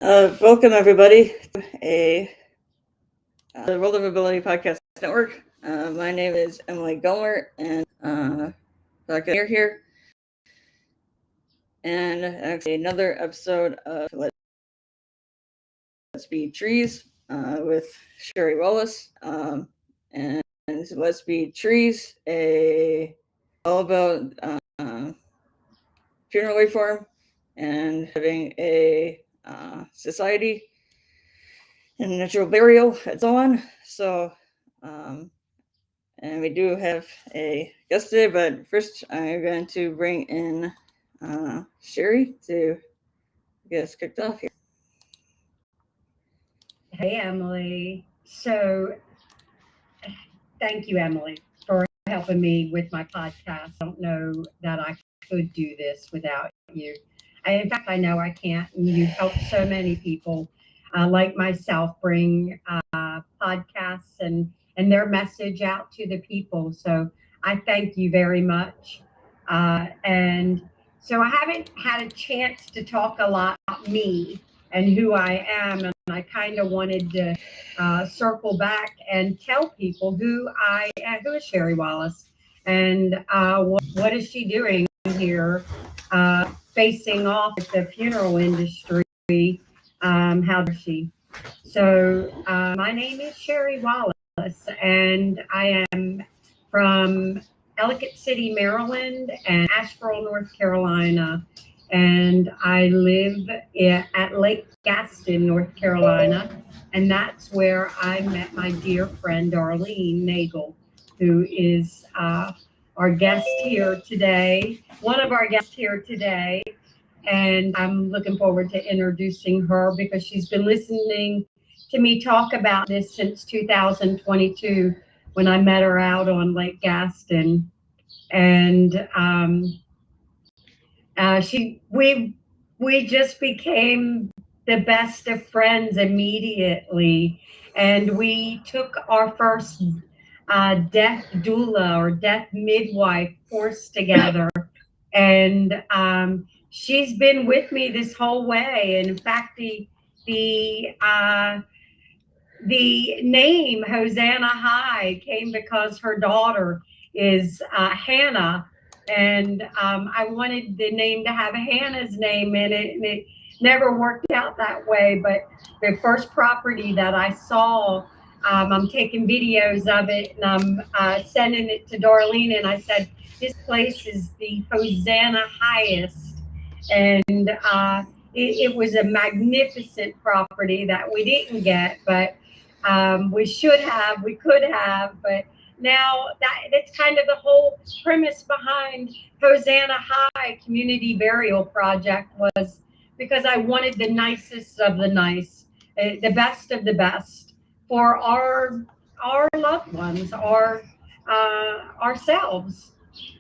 Welcome everybody to the World of Ability Podcast Network. My name is Emily Gomer, and here, and actually another episode of Let's Be Trees with Cheri Wallace. And Let's Be Trees, all about funeral reform and having a society and natural burial and so on. So, and we do have a guest today, but first I'm going to bring in Cheri to get us kicked off here. Hey, Emily. So thank you, Emily, for helping me with my podcast. I don't know that I could do this without you. In fact, I know I can't. And you've helped so many people like myself bring podcasts and their message out to the people. So I thank you very much. And so I haven't had a chance to talk a lot about me and who I am. And I kind of wanted to circle back and tell people who I am, who is Cheri Wallace, and what is she doing here, facing off with the funeral industry. How does she? So my name is Cheri Wallace, and I am from Ellicott City, Maryland, and Asheville, North Carolina. And I live at Lake Gaston, North Carolina. And that's where I met my dear friend, Darlene Nagel, who is our guest here today, one of our guests here today. And I'm looking forward to introducing her because she's been listening to me talk about this since 2022 when I met her out on Lake Gaston. And we just became the best of friends immediately, and we took our first death doula or death midwife course together, and she's been with me this whole way. And in fact, the name Hosanna High came because her daughter is Hannah. And I wanted the name to have Hannah's name in it, and it never worked out that way. But the first property that I saw, I'm taking videos of it, and I'm sending it to Darlene, and I said, this place is the Hosanna Highest. And it was a magnificent property that we didn't get, but we could have, but now that's kind of the whole premise behind Hosanna High Community Burial Project, was because I wanted the nicest of the nice, the best of the best for our loved ones, ourselves.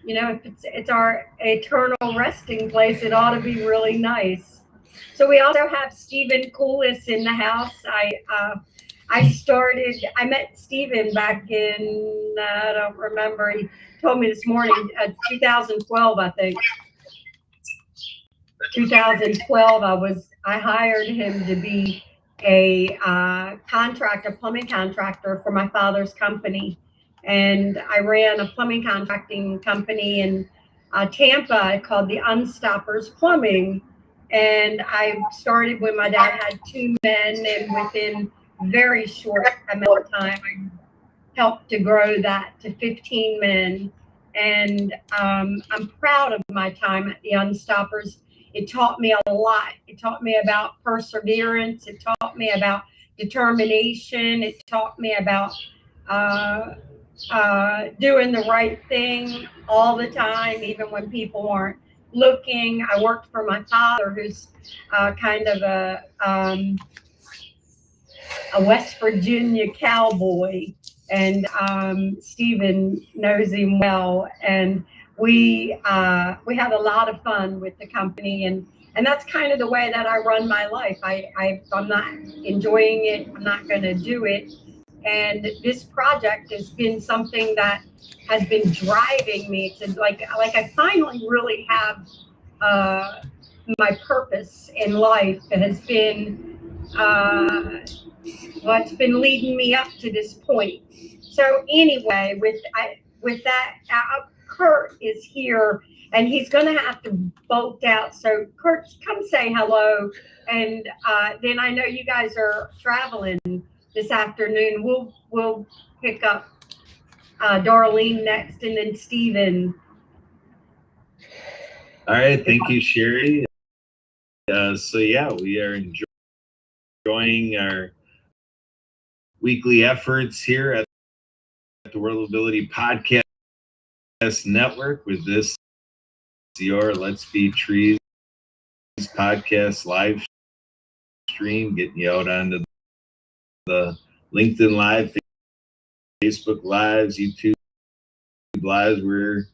You know, if it's our eternal resting place, it ought to be really nice. So we also have Stephen Coolis in the house. I met Stephen back in, I don't remember, he told me this morning, 2012, I think. 2012, I hired him to be a plumbing contractor for my father's company. And I ran a plumbing contracting company in Tampa called the Unstoppers Plumbing. And I started when my dad had 2 men, and within very short amount of time, I helped to grow that to 15 men. And I'm proud of my time at the Unstoppers. It taught me a lot. It taught me about perseverance. It taught me about determination. It taught me about doing the right thing all the time, even when people aren't looking. I worked for my father, who's kind of a West Virginia cowboy, and Stephen knows him well, and we had a lot of fun with the company, and that's kind of the way that I run my life. If I'm not enjoying it, I'm not going to do it. And this project has been something that has been driving me to like I finally really have my purpose in life. It has been what's been leading me up to this point. So anyway, with that, Kurt is here, and he's going to have to bolt out. So Kurt, come say hello, and then I know you guys are traveling this afternoon. We'll pick up Darlene next, and then Stephen. All right, thank you, Cheri. So yeah, we are enjoying our weekly efforts here at the World Ability Podcast Network with this your Let's Be Trees podcast live stream, getting you out onto the LinkedIn Live, Facebook Lives, YouTube Lives. We're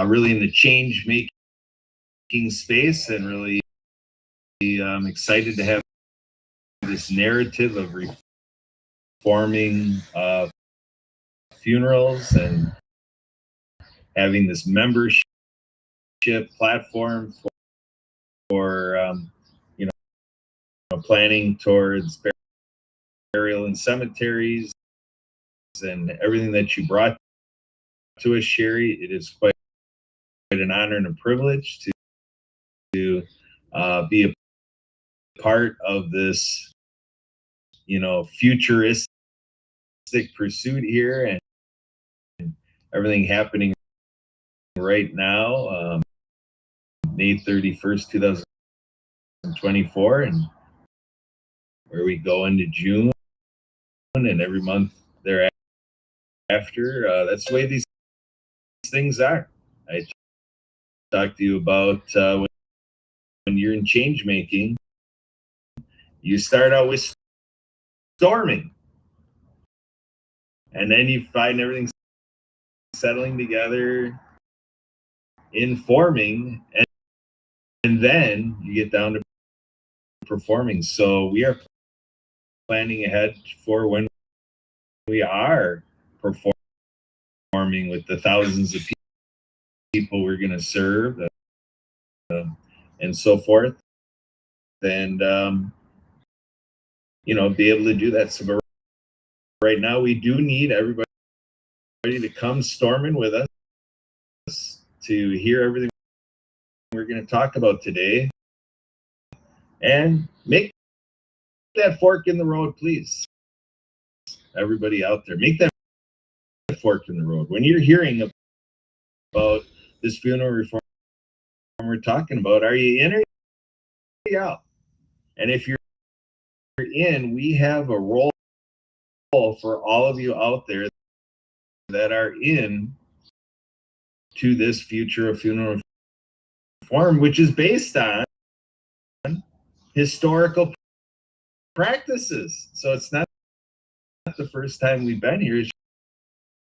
really in the change making space, and really excited to have this narrative of reforming funerals and having this membership platform for planning towards burial in cemeteries and everything that you brought to us, Cheri. It is quite an honor and a privilege to be a part of this, futuristic pursuit here, and everything happening right now, May 31st, 2024, and where we go into June and every month thereafter. That's the way these things are. I talked to you about when you're in change making, you start out with storming, and then you find everything settling together, informing, and then you get down to performing. So we are planning ahead for when we are performing with the thousands of people we're going to serve, and so forth, and be able to do that. So right now we do need everybody to come storming with us to hear everything we're going to talk about today, and make that fork in the road, please. Everybody out there, make that fork in the road. When you're hearing about this funeral reform we're talking about, are you in or are you out? And if you're in, we have a role for all of you out there that are in to this future of funeral reform, which is based on historical practices. So it's not the first time we've been here. It's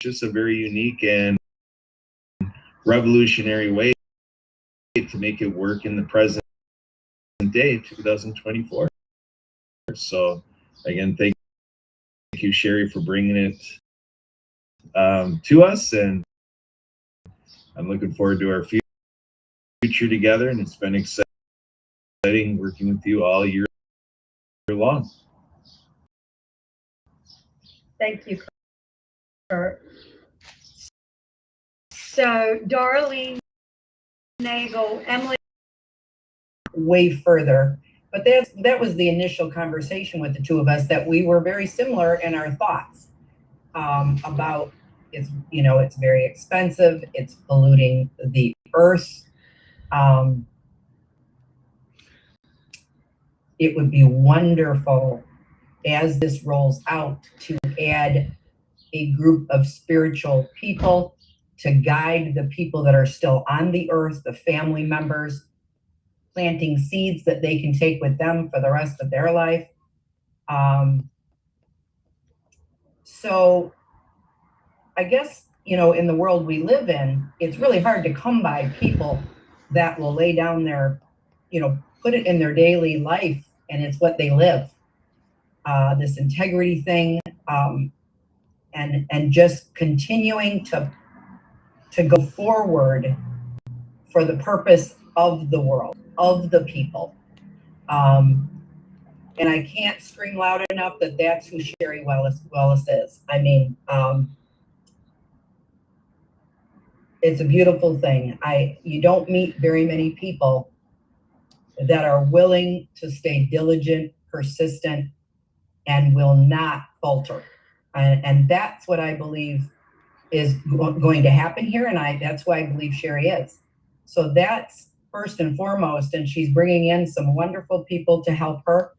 just a very unique and revolutionary way to make it work in the present day, 2024. So again, thank you, Cheri, for bringing it to us, and I'm looking forward to our future together, and it's been exciting working with you all year long. Thank you, Kurt. So, Darlene, Nagel, Emily. Way further, but that was the initial conversation with the two of us, that we were very similar in our thoughts about it's very expensive, it's polluting the earth. It would be wonderful as this rolls out to add a group of spiritual people to guide the people that are still on the earth, the family members, planting seeds that they can take with them for the rest of their life. So I guess, in the world we live in, it's really hard to come by people that will lay down their, put it in their daily life, and it's what they live. This integrity thing, and just continuing to go forward for the purpose of the world, of the people. And I can't scream loud enough that that's who Cheri Wallace is. I mean, it's a beautiful thing. You don't meet very many people that are willing to stay diligent, persistent, and will not falter. And that's what I believe is going to happen here. And that's why I believe Cheri is. So that's first and foremost. And she's bringing in some wonderful people to help her.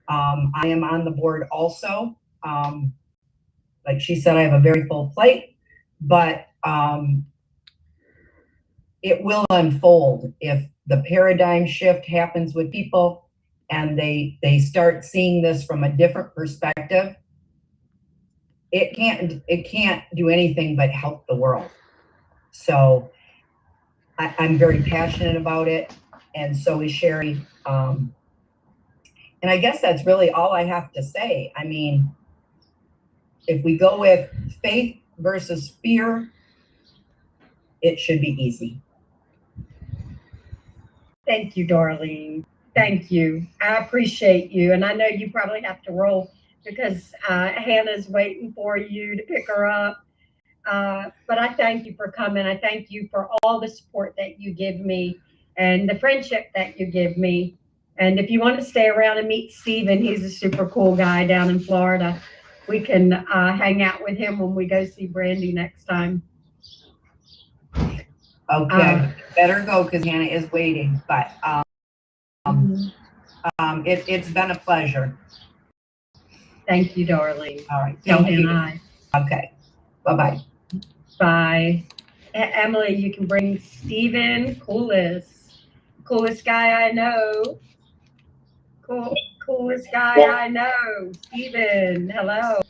I am on the board also. Like she said, I have a very full plate, but it will unfold if the paradigm shift happens with people and they start seeing this from a different perspective. It can't do anything but help the world. So I'm very passionate about it, and so is Cheri. And I guess that's really all I have to say. I mean, if we go with faith versus fear, it should be easy. Thank you, Darlene. Thank you. I appreciate you. And I know you probably have to roll because Hannah's waiting for you to pick her up. But I thank you for coming. I thank you for all the support that you give me and the friendship that you give me. And if you want to stay around and meet Steven, he's a super cool guy down in Florida. We can hang out with him when we go see Brandy next time. Okay, better go because Hannah is waiting. But it's been a pleasure. Thank you, darling. All right, Tell thank you. Hannah. Okay, bye-bye. Bye. Emily, you can bring Steven, coolest guy I know. Coolest guy I know. Steven, hello.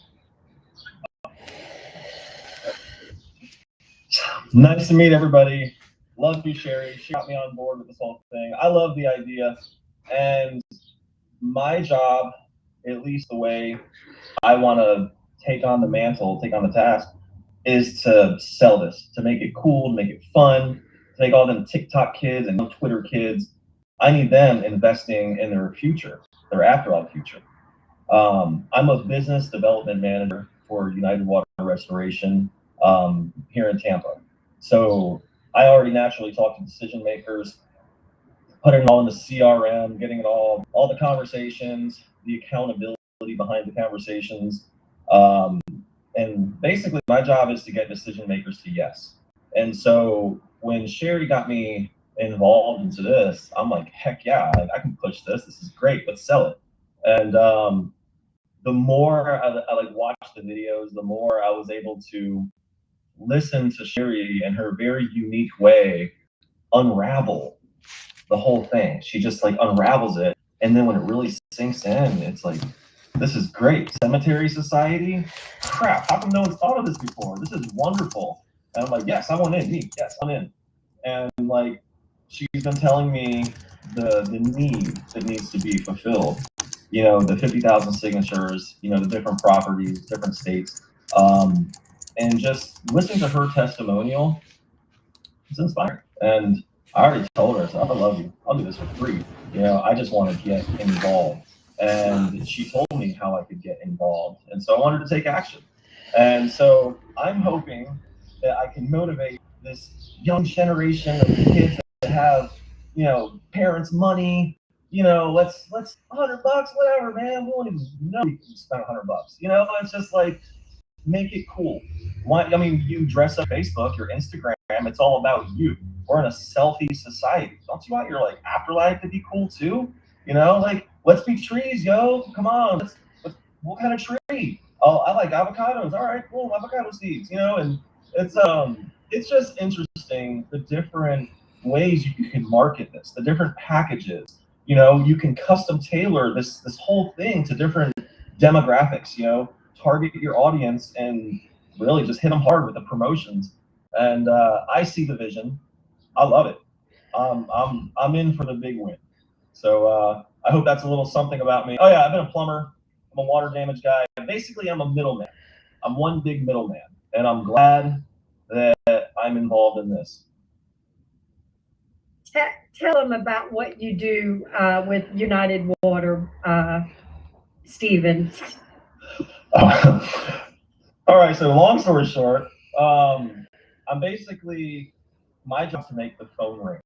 Nice to meet everybody. Love you, Cheri. She got me on board with this whole thing. I love the idea. And my job, at least the way I want to take on the mantle, take on the task, is to sell this, to make it cool, to make it fun, to make all them TikTok kids and Twitter kids. I need them investing in their future, their afterlife future. I'm a business development manager for United Water Restoration here in Tampa. So I already naturally talk to decision makers, putting it all in the CRM, getting it all the conversations, the accountability behind the conversations. And basically my job is to get decision makers to yes. And so when Cheri got me involved into this, I'm like, heck yeah, I can push this. This is great. Let's sell it. And the more I like watched the videos, the more I was able to listen to Cheri in her very unique way unravel the whole thing. She just like unravels it, and then when it really sinks in, it's like, this is great. Cemetery Society? Crap, how come no one's thought of this before? This is wonderful. And I'm like, yes, I want in. Me, yes, I'm in. And like, she's been telling me the need that needs to be fulfilled. You know, the 50,000 signatures, you know, the different properties, different states. And just listening to her testimonial, it's inspiring. And I already told her, so I love you. I'll do this for free. You know, I just want to get involved. And she told me how I could get involved. And so I wanted to take action. And so I'm hoping that I can motivate this young generation of kids that have, you know, parents' money. You know, let's $100, whatever, man. We won't even know you can spend $100. You know, it's just like, make it cool. I mean, you dress up Facebook, your Instagram, it's all about you. We're in a selfie society. Don't you want your like afterlife to be cool too? You know, like, let's be trees, yo. Come on. Let's what kind of tree? Oh, I like avocados. All right, cool, avocado seeds, you know, and it's just interesting the different ways you can market this, the different packages. You know, you can custom tailor this whole thing to different demographics, you know, target your audience and really just hit them hard with the promotions. And I see the vision. I love it. I'm in for the big win. So I hope that's a little something about me. Oh yeah, I've been a plumber. I'm a water damage guy. Basically, I'm a middleman. I'm one big middleman, and I'm glad that I'm involved in this. Tell them about what you do with United Water Steven? All right, so long story short, I'm basically, my job is to make the phone ring.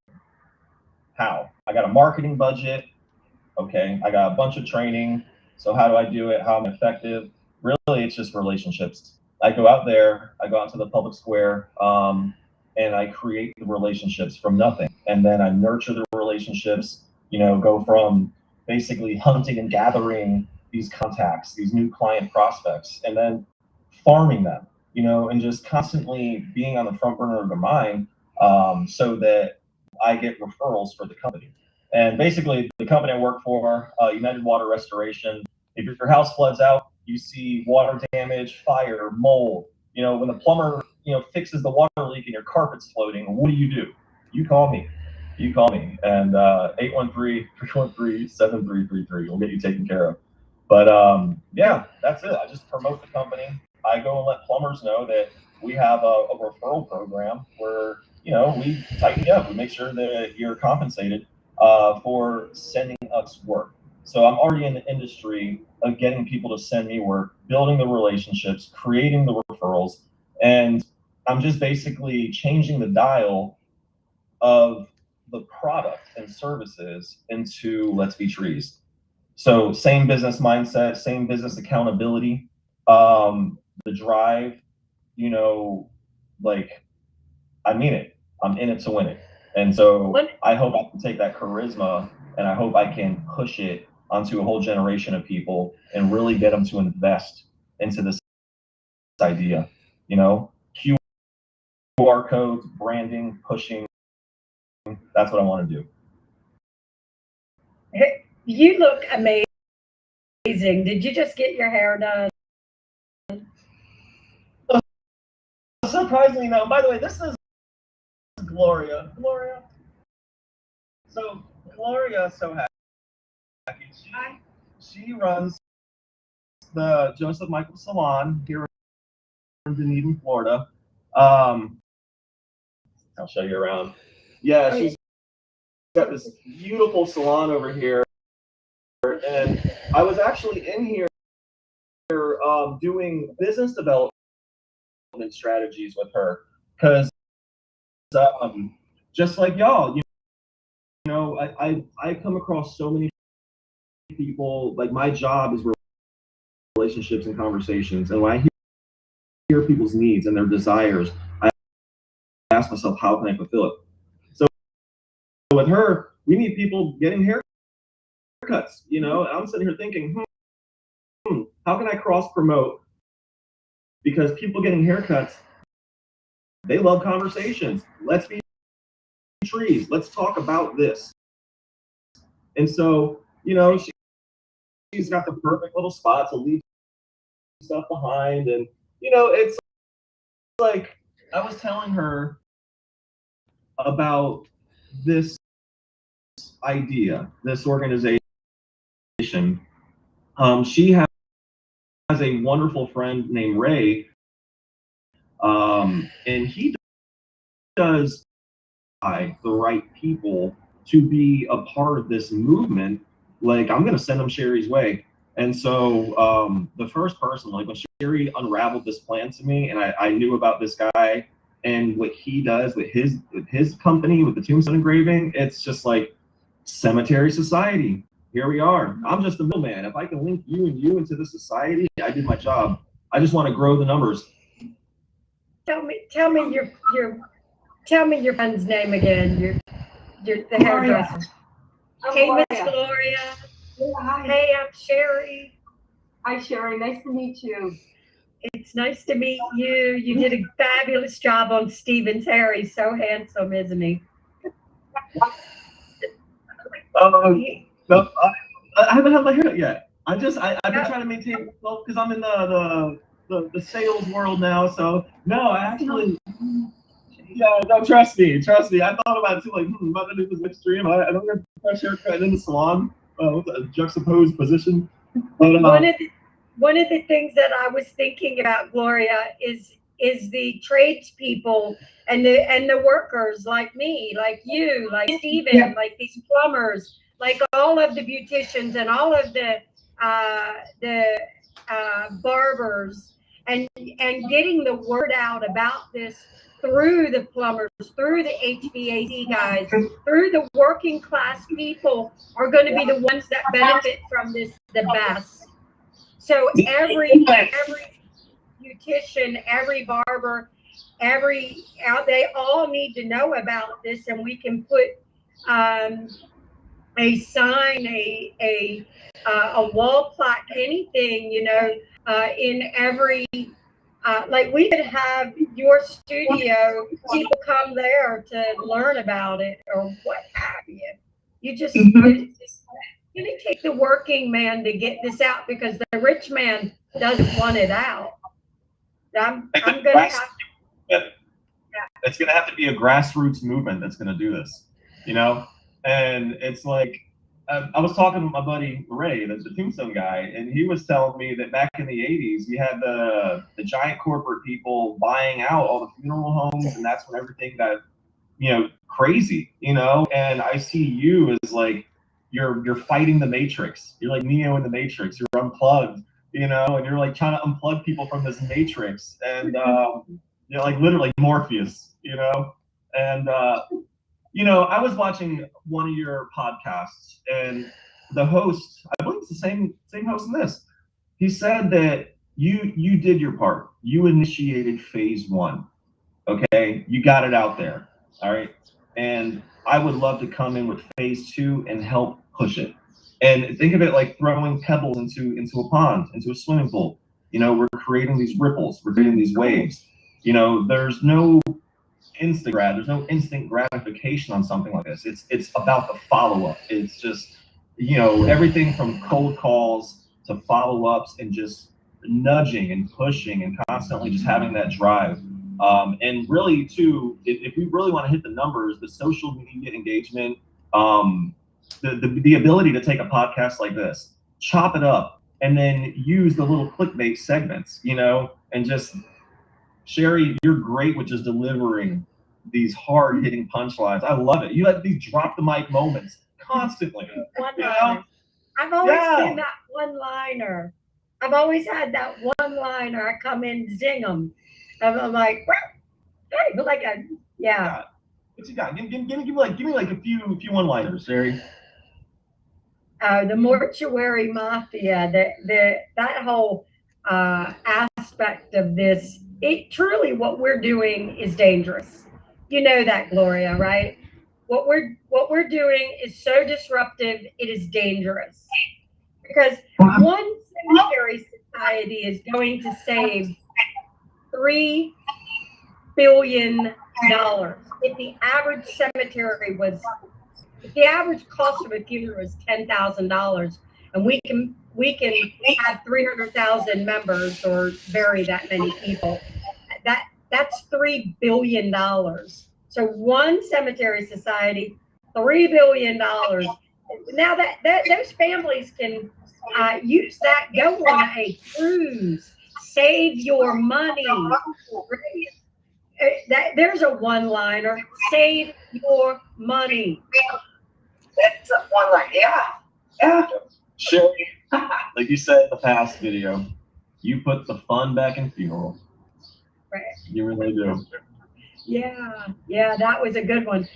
How? I got a marketing budget. Okay, I got a bunch of training. So how do I do it? How am I effective? Really, it's just relationships. I go out there, I go out to the public square, and I create the relationships from nothing. And then I nurture the relationships, go from basically hunting and gathering these contacts, these new client prospects, and then farming them, and just constantly being on the front burner of their mind, so that I get referrals for the company. And basically, the company I work for, United Water Restoration, if your house floods out, you see water damage, fire, mold. When the plumber, fixes the water leak and your carpet's floating, what do? You call me. You call me. And 813-313-7333 will get you taken care of. But yeah, that's it. I just promote the company. I go and let plumbers know that we have a referral program where, we tighten you up. We make sure that you're compensated for sending us work. So I'm already in the industry of getting people to send me work, building the relationships, creating the referrals, and I'm just basically changing the dial of the product and services into Let's Be Trees. So same business mindset, same business accountability, the drive, like, I mean it. I'm in it to win it. And so I hope I can take that charisma and I hope I can push it onto a whole generation of people and really get them to invest into this idea. QR codes, branding, pushing. That's what I want to do. Hey, you look amazing. Did you just get your hair done? Surprisingly, no. By the way, this is Gloria. So Gloria, so happy. She runs the Joseph Michael Salon here in Dunedin, Florida. I'll show you around. Yeah, she's got this beautiful salon over here. And I was actually in here doing business development strategies with her because just like y'all, I come across so many people. Like, my job is relationships and conversations, and when I hear people's needs and their desires, I ask myself, how can I fulfill it? So with her, we need people getting haircuts. I'm sitting here thinking, how can I cross promote? Because people getting haircuts, they love conversations. Let's be trees. Let's talk about this. And so, she's got the perfect little spot to leave stuff behind. And, it's like, I was telling her about this idea, this organization. She has a wonderful friend named Ray, and he does the right people to be a part of this movement. Like, I'm going to send them Cheri's way. And so the first person, like, when Cheri unraveled this plan to me, and I knew about this guy and what he does with his company, with the tombstone engraving, it's just like cemetery society. Here we are. I'm just the middleman. If I can link you and you into the society, I did my job. I just want to grow the numbers. Tell me your friend's name again. The hairdresser. Hey, Miss Gloria. Yeah, hi. Hey, I'm Cheri. Hi, Cheri. Nice to meet you. It's nice to meet you. You did a fabulous job on Steven's hair. He's so handsome, isn't he? No, I haven't had my hair yet. I've been trying to maintain myself because I'm in the sales world now. So no, I actually, no, trust me. I thought about it too, like, am I gonna do this extreme? I don't get a fresh haircut in the salon. What's a juxtaposed position? But, one of the things that I was thinking about, Gloria, is the tradespeople and the workers like me, like you, like Steven, like these plumbers, like all of the beauticians and all of the the barbers, and getting the word out about this through the plumbers, through the HVAC guys, through the working class people are going to be the ones that benefit from this the best. So every beautician, every barber, they all need to know about this, and we can put a sign, a wall plaque, anything, in every. Like we could have your studio, people come there to learn about it or what have you. You just it's going to take the working man to get this out because the rich man doesn't want it out. I'm going to have. It's going to have to be a grassroots movement that's going to do this, And it's like, I was talking with my buddy Ray, the Tombstone guy, and he was telling me that back in the 80s, you had the giant corporate people buying out all the funeral homes, and that's when everything got, crazy, And I see you as like, you're fighting the Matrix. You're like Neo in the Matrix. You're unplugged, and you're like trying to unplug people from this Matrix, and like literally Morpheus, and I was watching one of your podcasts, and the host, I believe it's the same host in this, he said that you did your part. You initiated phase 1. Okay, you got it out there. All right, and I would love to come in with phase 2 and help push it. And think of it like throwing pebbles into a pond, into a swimming pool. We're creating these ripples. We're creating these waves. There's no there's no instant gratification on something like this. It's about the follow-up. It's just, everything from cold calls to follow-ups and just nudging and pushing and constantly just having that drive. And really too, if we really want to hit the numbers, the social media engagement, the ability to take a podcast like this, chop it up, and then use the little clickbait segments, and just, Cheri, you're great with just delivering these hard-hitting punchlines. I love it. You have these drop the mic moments constantly. I've always been that one-liner. I've always had that one-liner. I come in, zing them. I'm like, hey, but like, yeah. What you got? Give me like a few one-liners, Cheri. The mortuary mafia, that whole aspect of this. It truly, what we're doing is dangerous. You know that, Gloria, right? What we're doing is so disruptive. It is dangerous because one cemetery society is going to save $3 billion. If the average cemetery if the average cost of a funeral is $10,000, and we can have 300,000 members or bury that many people, that's $3 billion. So one cemetery society, $3 billion. Now that those families can use that, go on a cruise, save your money. There's a one-liner: save your money. That's a one-liner. Yeah. Cheri, like you said in the past video, you put the fun back in funeral. Right. You really do. Yeah, that was a good one.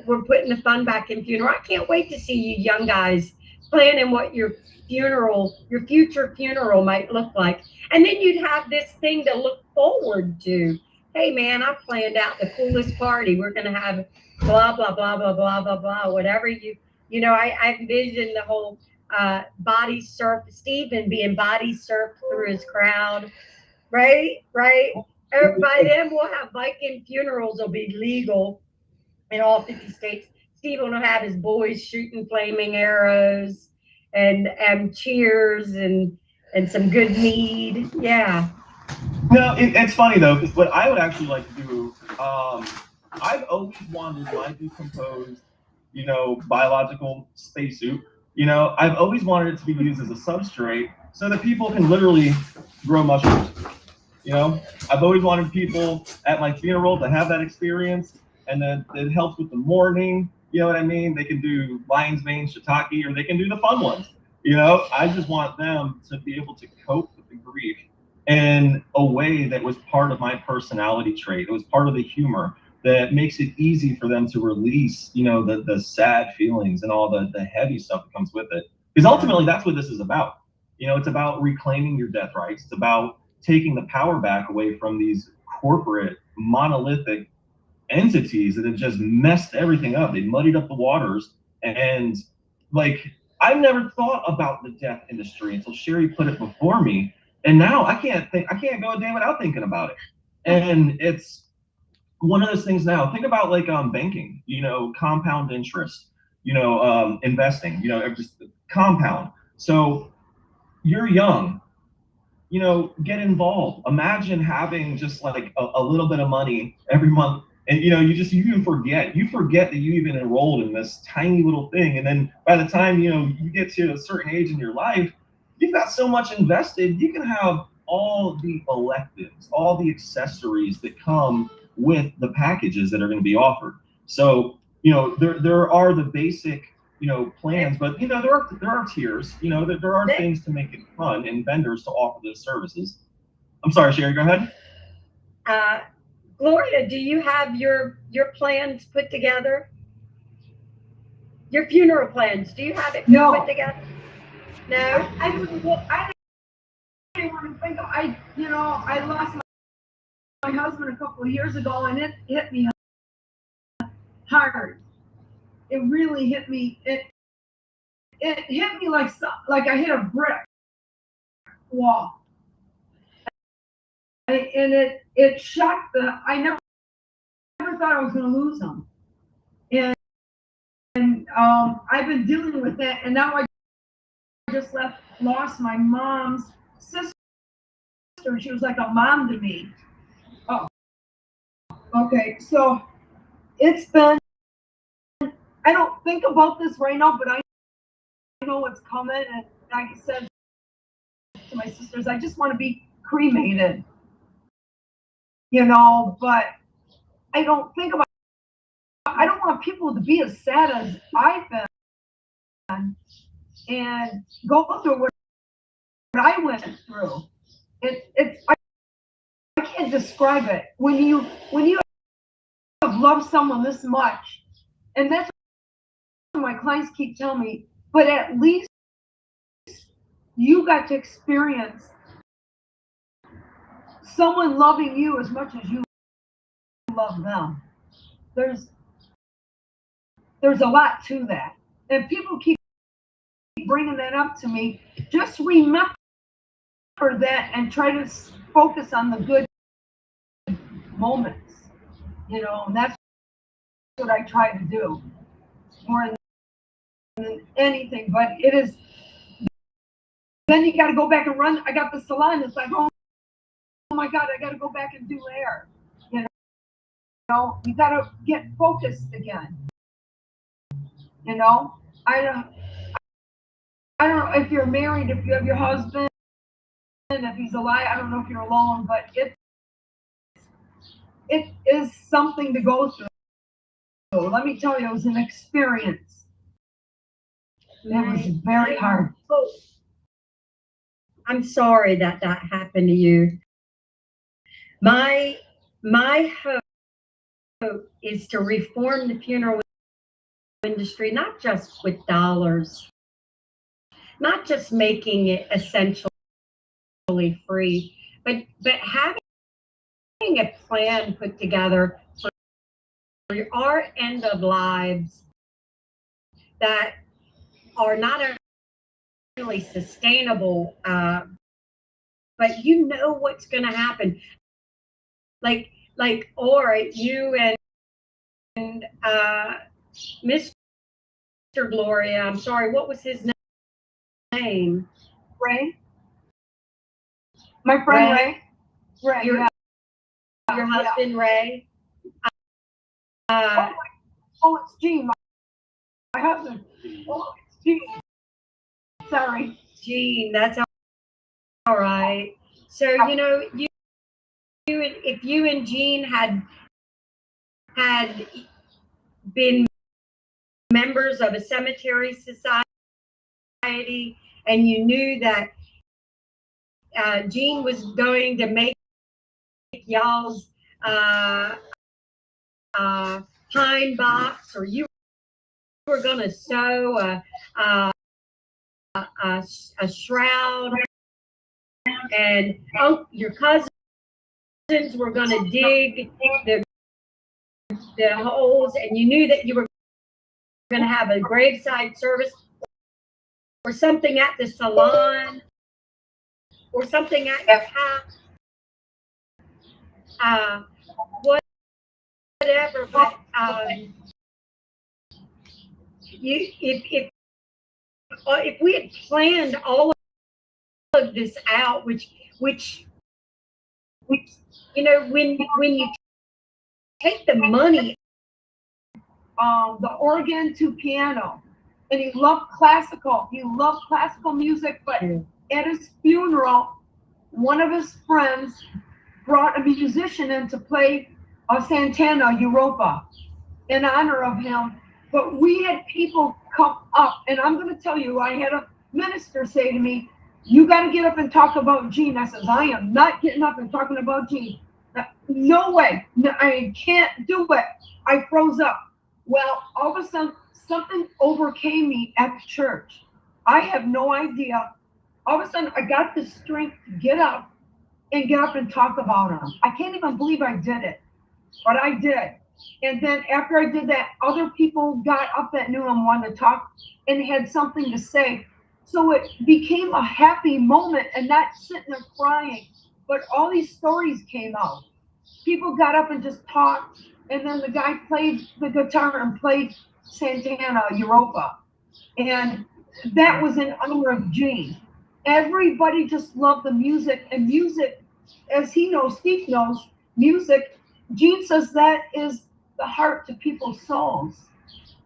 We're putting the fun back in funeral. I can't wait to see you young guys planning what your future funeral might look like. And then you'd have this thing to look forward to. Hey man, I planned out the coolest party. We're gonna have blah blah blah blah blah blah blah. Whatever I envision the whole body surf, Stephen being body surfed through his crowd, right? By then we'll have Viking funerals will be legal in all 50 states. Stephen will have his boys shooting flaming arrows and cheers and some good mead. Yeah. No, it's funny though, because what I would actually like to do, I've always wanted my decomposed, biological spacesuit. I've always wanted it to be used as a substrate so that people can literally grow mushrooms. I've always wanted people at my funeral to have that experience, and then it helps with the mourning. You know what I mean? They can do lion's mane, shiitake, or they can do the fun ones. I just want them to be able to cope with the grief in a way that was part of my personality trait. It was part of the humor that makes it easy for them to release, the sad feelings and all the heavy stuff that comes with it. Because ultimately, that's what this is about. It's about reclaiming your death rights. It's about taking the power back away from these corporate, monolithic entities that have just messed everything up. They muddied up the waters. And like, I never thought about the death industry until Cheri put it before me. And now I can't go a day without thinking about it. And it's one of those things now. Think about like banking, compound interest, investing, just compound. So you're young, get involved. Imagine having just like a little bit of money every month, and you forget that you even enrolled in this tiny little thing. And then by the time you get to a certain age in your life, you've got so much invested, you can have all the electives, all the accessories that come with the packages that are going to be offered. So there are the basic plans, but there are tiers. There are things to make it fun and vendors to offer those services. I'm sorry, Cheri, go ahead. Gloria, do you have your plans put together? Your funeral plans, do you have it put together? No? I didn't want to think of, I lost my husband a couple of years ago, and it hit me hard. It really hit me. It hit me like I hit a brick wall. And it shocked I never thought I was going to lose him. And I've been dealing with that, and now I just lost my mom's sister. She was like a mom to me. Oh, okay. So it's been, I don't think about this right now, but I know what's coming. And like I said to my sisters, I just want to be cremated, but I don't think about, I don't want people to be as sad as I've been and go through what I went through. I can't describe it. When you have loved someone this much, and that's what my clients keep telling me, but at least you got to experience someone loving you as much as you love them. There's a lot to that, and people keep bringing that up to me. Just remember that and try to focus on the good moments, and that's what I try to do more than anything. But it is, then you got to go back and run. I got the salon. It's like, oh my God, I got to go back and do hair. You got to get focused again. I don't know if you're married, if you have your husband, if he's alive. I don't know if you're alone, but it is something to go through. Let me tell you, it was an experience. It was very hard. I'm sorry that happened to you. My hope is to reform the funeral industry, not just with dollars, not just making it essentially free, but having a plan put together for our end of lives that are not only sustainable, but what's going to happen. Like or you and Mr. Gloria, I'm sorry, what was his name? Ray. My friend Ray. Ray. Your husband, yeah. Ray. It's Gene. My husband. Oh, it's Gene. Sorry. Gene, that's all right. So, if you and Gene had been members of a cemetery society and you knew that Gene was going to make y'all's pine box, or you were going to sew a shroud, and your cousins were going to dig the holes, and you knew that you were going to have a graveside service or something at the salon or something at your house, whatever. But if we had planned all of this out, which you know, when you take the money, the organ to piano, and he loved classical. He loved classical music, but at his funeral, one of his friends brought a musician in to play Santana Europa in honor of him. But we had people come up, and I'm going to tell you, I had a minister say to me, "You got to get up and talk about Gene." I says, "I am not getting up and talking about Gene. No way. No, I can't do it." I froze up. Well, all of a sudden, something overcame me at the church. I have no idea. All of a sudden, I got the strength to get up and talk about him. I can't even believe I did it, but I did. And then after I did that, other people got up that knew him, wanted to talk, and had something to say. So it became a happy moment, and not sitting there crying, but all these stories came out. People got up and just talked, and then the guy played the guitar and played Santana Europa. And that was in honor of Gene. Everybody just loved the music, and music, as he knows, Steve knows, music, Gene says that is the heart to people's souls.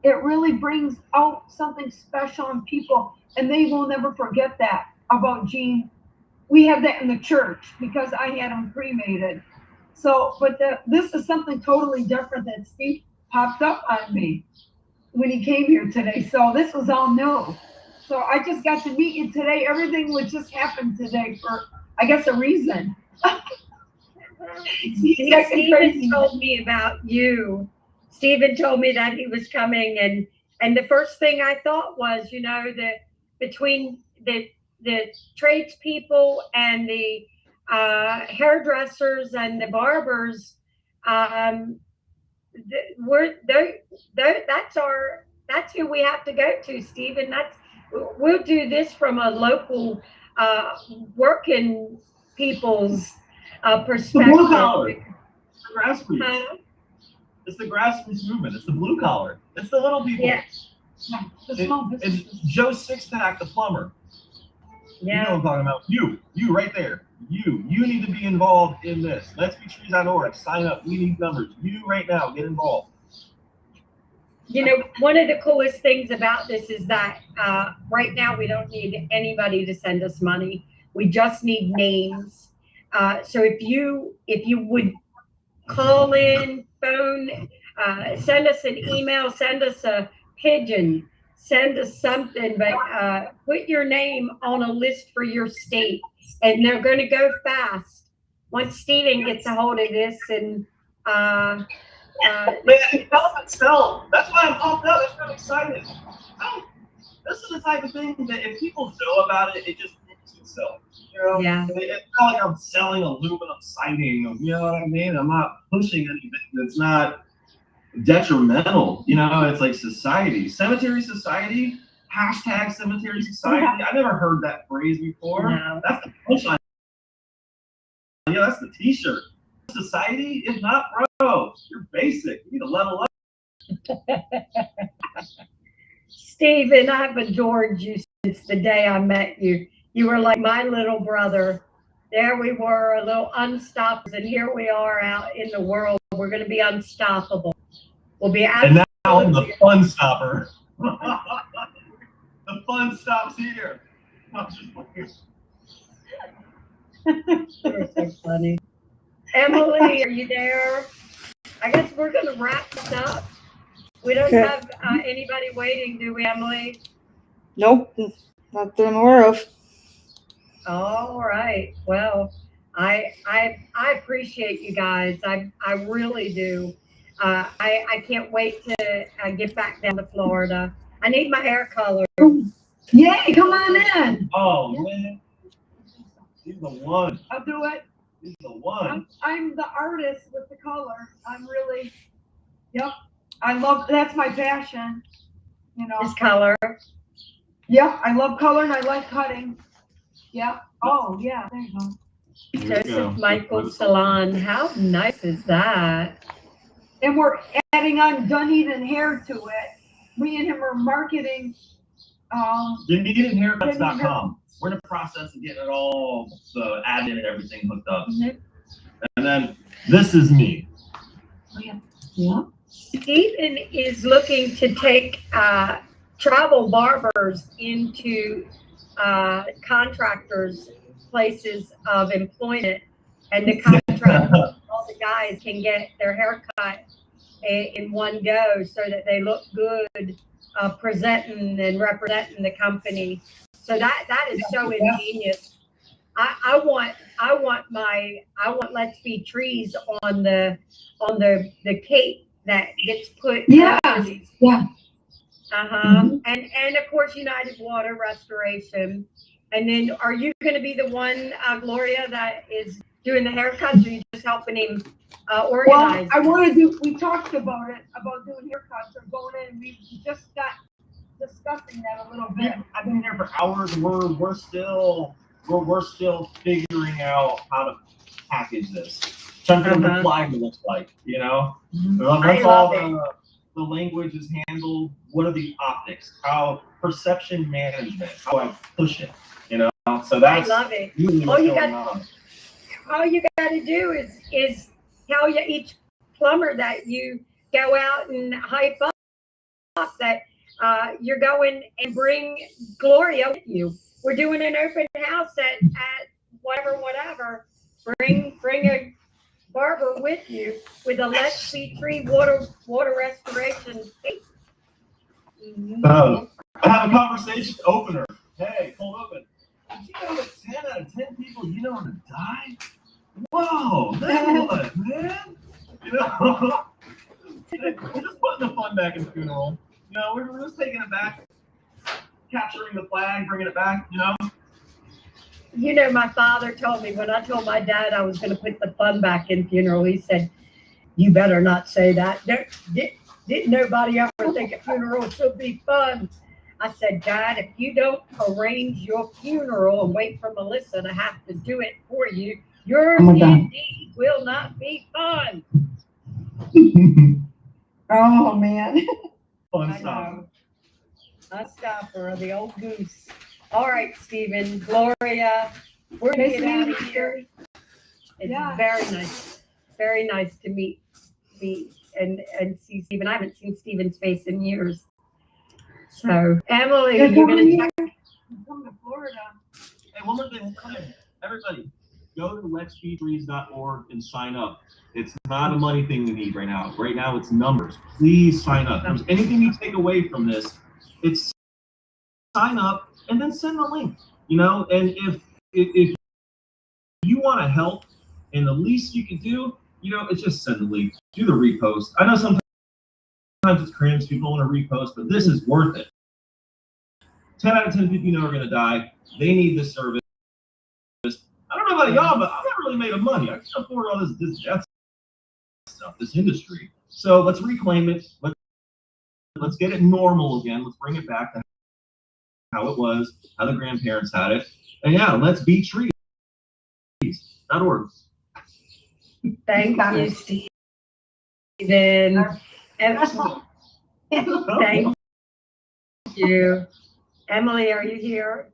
It really brings out something special in people, and they will never forget that about Gene. We have that in the church because I had him cremated. So, but this is something totally different that Steve popped up on me when he came here today. So this was all new. So I just got to meet you today. Everything would just happen today for, I guess, a reason. Stephen told me about you. Stephen told me that he was coming, and the first thing I thought was, you know, that between the tradespeople and the hairdressers and the barbers, that's who we have to go to, Stephen. We'll do this from a local working people's perspective. Blue collar, the grassroots. It's the grassroots movement. It's the blue collar. It's the little people. Yeah. It's Joe Sixpack, the plumber. Yeah. You know what I'm talking about. You right there. You need to be involved in this. Let's be trees.org. Sign up. We need numbers. You right now, get involved. You know, one of the coolest things about this is that right now we don't need anybody to send us money. We just need names. So if you would call in, phone, send us an email, send us a pigeon, send us something, but put your name on a list for your state, and they're going to go fast once Stephen gets a hold of this. And sell. That's why I'm pumped up. That's why I'm excited. This is the type of thing that if people know about it, it just makes it sell. You know? Yeah. It's not like I'm selling aluminum siding. You know what I mean? I'm not pushing anything that's not detrimental. You know, it's like society, cemetery society, hashtag cemetery society. I never heard that phrase before. No. That's the punchline. Yeah, that's the t-shirt. Society, if not, bro, you're basic. You need to level up. Stephen, I've adored you since the day I met you. You were like my little brother. There we were, a little unstoppable, and here we are out in the world. We're going to be unstoppable. We'll be and now I'm the fun stopper. The fun stops here. You're so funny. Emily, are you there? I guess we're going to wrap this up. We don't have anybody waiting, do we, Emily? Nope. Not that I'm aware of. All right. Well, I appreciate you guys. I really do. I can't wait to get back down to Florida. I need my hair colored. Yay, come on in. Oh man, he's the one. I'll do it. He's the one. I'm the artist with the color. I'm really, yep. I love, that's my passion. You know. This color. Yep, I love color and I like cutting. Yep. Oh, yeah, there you go. Here we go. Joseph Michael Salon. How nice is that? And we're adding on Dunedin hair to it. Me and him are marketing. DunedinHaircuts.com. We're in the process of getting it all, the admin and everything hooked up. Mhm. And then this is me. Oh, yeah. Yeah. Stephen is looking to take travel barbers into contractors' places of employment, and the contractors, all the guys can get their hair cut in one go so that they look good, presenting and representing the company. So that is so ingenious. I want Let's Be Trees on the cape that gets put. Yes, yeah. And of course United Water Restoration. And then are you going to be the one, Gloria, that is doing the haircuts, or are you just helping him organize? Well, I want to do, we talked about it, about doing haircuts or going in. We just got discussing that a little bit. I've been here for hours and we're still figuring out how to package this. Trying to figure out what the flyer looks like, you know? Once all the language is handled, what are the optics? How perception management, how I push it, you know? So that's, I love it. Really All you got to do is tell you each plumber that you go out and hype up that you're going and bring Gloria with you. We're doing an open house at whatever. Bring a barber with you with a Let's Be Tree water restoration case. I have a conversation opener. Hey, cold open. Did you know that 10 out of 10 people you know are gonna die? Whoa, then what, man? You know, we're just putting the fun back in the funeral. You know, we're just taking it back, capturing the flag, bringing it back. You know. You know, my father told me when I told my dad I was going to put the fun back in funeral, he said, "You better not say that. Didn't nobody ever think a funeral should be fun?" I said, "Dad, if you don't arrange your funeral and wait for Melissa to have to do it for you, yours indeed will not be fun." Oh, man. Fun I stuff. know. A stopper, the old goose. All right, Stephen, Gloria, we're going to get out of here. It's very nice to meet and see Stephen. I haven't seen Stephen's face in years. So, Emily, you're going to come to Florida. Hey, one more thing. Everybody, go to letsbetrees.org and sign up. It's not a money thing we need right now. Right now, it's numbers. Please sign up. If there's anything you take away from this, it's sign up and then send the link. You know, and if you want to help, and the least you can do, you know, it's just send the link. Do the repost. I know sometimes it's cringe, people want to repost, but this is worth it. 10 out of 10 people you know are going to die. They need this service. I don't know about y'all, but I've never really made money. I can't afford all this death stuff, this industry. So let's reclaim it. Let's get it normal again. Let's bring it back to how it was, how the grandparents had it. And yeah, let's be trees. .org. Thank you, Stephen. Thank you. Emily, are you here?